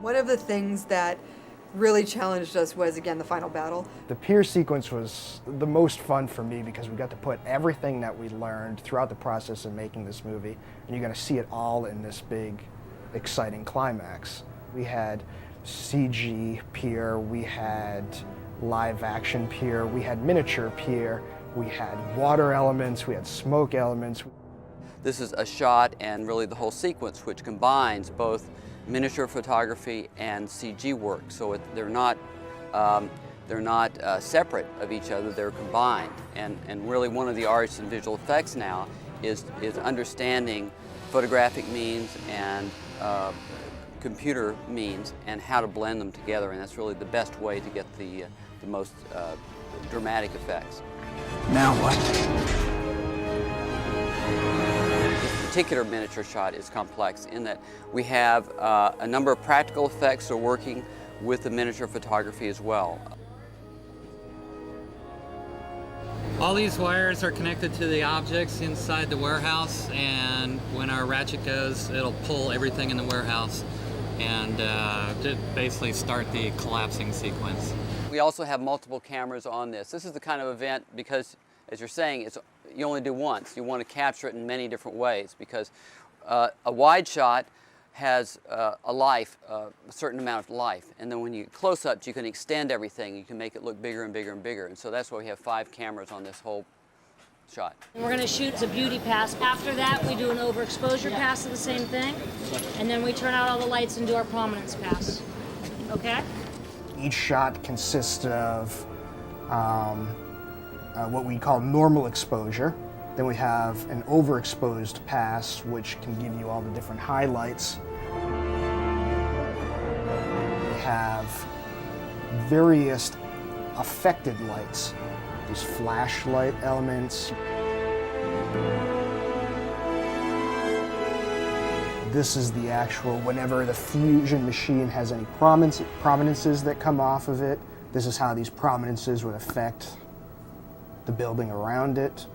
One of the things that really challenged us was, again, the final battle. The pier sequence was the most fun for me because we got to put everything that we learned throughout the process of making this movie, and you're going to see it all in this big, exciting climax. We had CG pier, we had live action pier, we had miniature pier, we had water elements, we had smoke elements. This is a shot and really the whole sequence which combines both miniature photography and CG work. So they're not separate of each other, they're combined. And really one of the arts in visual effects now is understanding photographic means and computer means and how to blend them together, and that's really the best way to get the most dramatic effects. Now what? This particular miniature shot is complex in that we have a number of practical effects that are working with the miniature photography as well. All these wires are connected to the objects inside the warehouse, and when our ratchet goes, it'll pull everything in the warehouse and basically start the collapsing sequence. We also have multiple cameras on this. This is the kind of event, because as you're saying, you only do once. You want to capture it in many different ways, because a wide shot has a life, a certain amount of life. And then when you close-ups, you can extend everything. You can make it look bigger and bigger and bigger. And so that's why we have 5 cameras on this whole shot. We're going to shoot a beauty pass. After that, we do an overexposure pass of the same thing. And then we turn out all the lights and do our prominence pass. Okay? Each shot consists of what we call normal exposure. Then we have an overexposed pass, which can give you all the different highlights. We have various affected lights. There's flashlight elements. This is the actual, whenever the fusion machine has any prominences that come off of it, this is how these prominences would affect the building around it.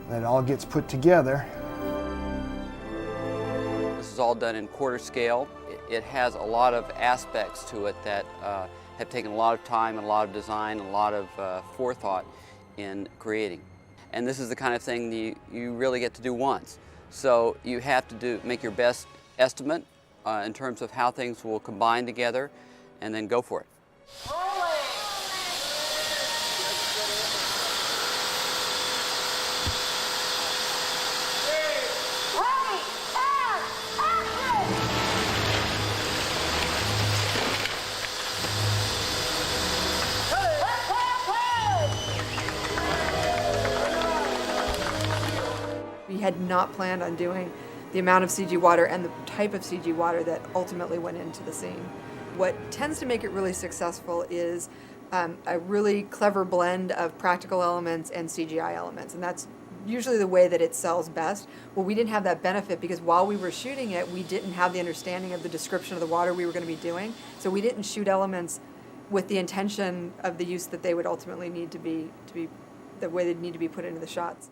That all gets put together. This is all done in quarter scale. It has a lot of aspects to it that have taken a lot of time and a lot of design and a lot of forethought in creating. And this is the kind of thing you really get to do once. So you have to make your best estimate in terms of how things will combine together, and then go for it. We had not planned on doing the amount of CG water and the type of CG water that ultimately went into the scene. What tends to make it really successful is a really clever blend of practical elements and CGI elements, and that's usually the way that it sells best. Well, we didn't have that benefit because while we were shooting it, we didn't have the understanding of the description of the water we were going to be doing, so we didn't shoot elements with the intention of the use that they would ultimately need to be the way they'd need to be put into the shots.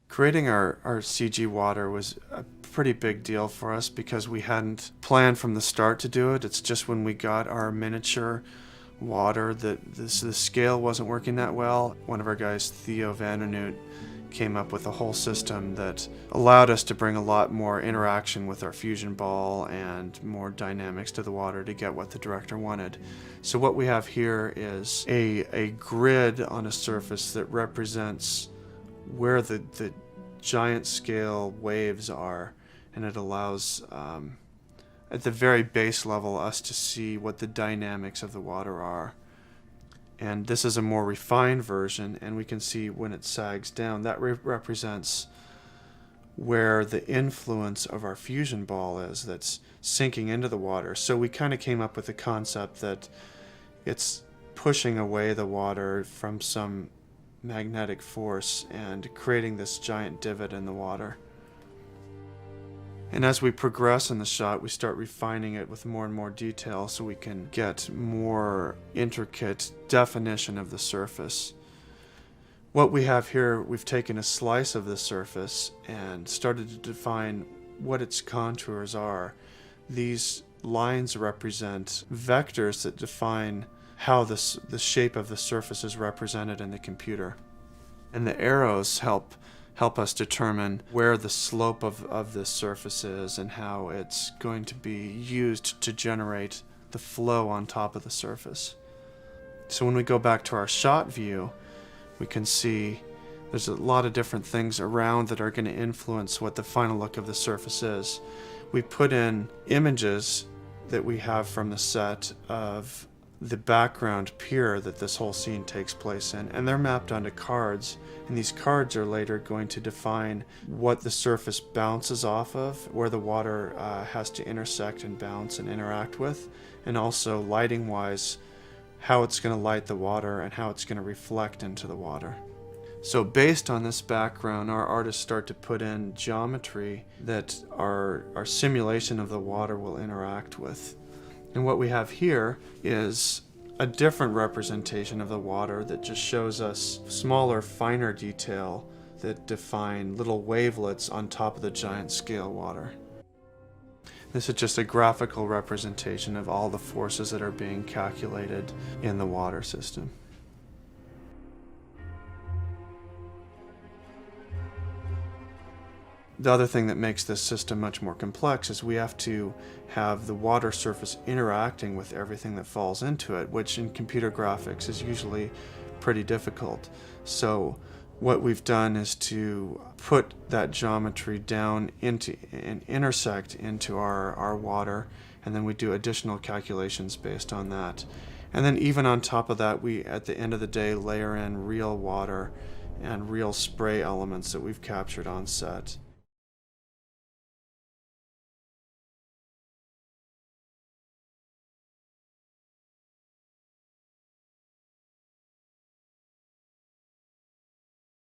Creating our CG water was a pretty big deal for us because we hadn't planned from the start to do it. It's just when we got our miniature water that the scale wasn't working that well. One of our guys, Theo Vandernoot, came up with a whole system that allowed us to bring a lot more interaction with our fusion ball and more dynamics to the water to get what the director wanted. So what we have here is a grid on a surface that represents where the giant scale waves are, and it allows at the very base level us to see what the dynamics of the water are. And this is a more refined version, and we can see when it sags down, that represents where the influence of our fusion ball is that's sinking into the water. So we kind of came up with the concept that it's pushing away the water from some magnetic force and creating this giant divot in the water. And as we progress in the shot, we start refining it with more and more detail so we can get more intricate definition of the surface. What we have here, we've taken a slice of the surface and started to define what its contours are. These lines represent vectors that define how the shape of the surface is represented in the computer. And the arrows help us determine where the slope of this surface is and how it's going to be used to generate the flow on top of the surface. So when we go back to our shot view, we can see there's a lot of different things around that are going to influence what the final look of the surface is. We put in images that we have from the set of the background pier that this whole scene takes place in, and they're mapped onto cards, and these cards are later going to define what the surface bounces off of, where the water has to intersect and bounce and interact with, and also lighting wise how it's going to light the water and how it's going to reflect into the water. So based on this background, our artists start to put in geometry that our simulation of the water will interact with. And what we have here is a different representation of the water that just shows us smaller, finer detail that define little wavelets on top of the giant scale water. This is just a graphical representation of all the forces that are being calculated in the water system. The other thing that makes this system much more complex is we have to have the water surface interacting with everything that falls into it, which in computer graphics is usually pretty difficult. So what we've done is to put that geometry down into and intersect into our water, and then we do additional calculations based on that. And then even on top of that, we at the end of the day layer in real water and real spray elements that we've captured on set.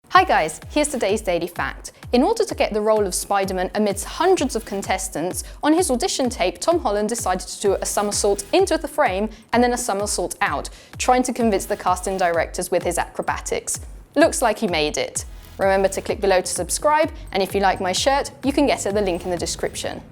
Hi guys, here's today's Daily Fact. In order to get the role of Spider-Man amidst hundreds of contestants, on his audition tape, Tom Holland decided to do a somersault into the frame and then a somersault out, trying to convince the casting directors with his acrobatics. Looks like he made it. Remember to click below to subscribe, and if you like my shirt, you can get it at the link in the description.